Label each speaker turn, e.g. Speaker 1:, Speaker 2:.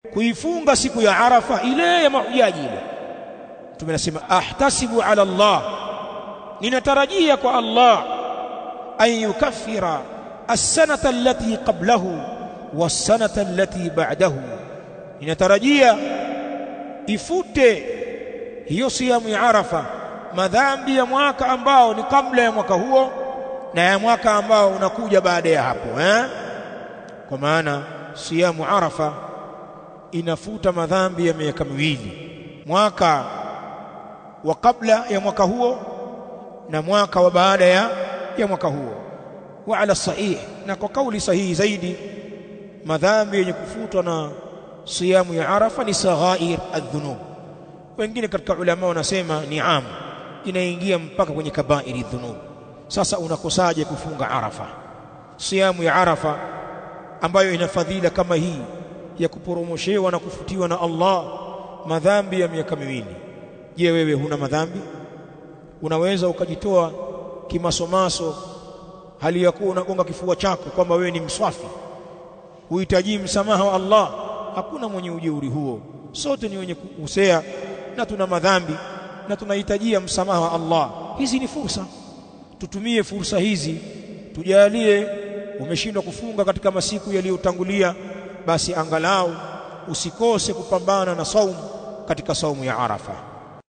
Speaker 1: kuifunga siku ya Arafa ile ya mahujaji ile. Tunasema ahtasibu ala Allah, ninatarajia kwa Allah an yukaffira as-sanata allati qablahu was-sanata allati ba'dahu, ninatarajia ifute hiyo siyamu ya Arafa madhambi ya mwaka ambao ni kabla ya mwaka huo na ya mwaka ambao unakuja baada ya hapo Kwa maana siyamu Arafa inafuta madhambi ya miaka miwili, mwaka wa kabla ya mwaka huo na mwaka wa baada ya mwaka huo. Wa ala sahih, na kwa kauli sahihi zaidi, madhambi yenye kufutwa na siyamu ya Arafa ni saghair adh-dhunub. Wengine katika ulama wanasema ni am, inaingia mpaka kwenye kabairi dhunub. Sasa unakosaje kufunga Arafa, siyamu ya Arafa ambayo ina fadhila kama hii ya kuporomoshewa na kufutiwa na Allah madhambi ya miaka miwili? Je, wewe huna madhambi? Unaweza ukajitoa kimasomaso hali ya kuwa unagonga kifua chako kwamba wewe ni mswafi, huhitaji msamaha wa Allah? Hakuna mwenye ujeuri huo. Sote ni wenye kukosea na tuna madhambi na tunahitajia msamaha wa Allah. Hizi ni fursa, tutumie fursa hizi. Tujalie umeshindwa kufunga katika masiku yaliyotangulia, basi angalau usikose kupambana na saumu katika saumu ya Arafa.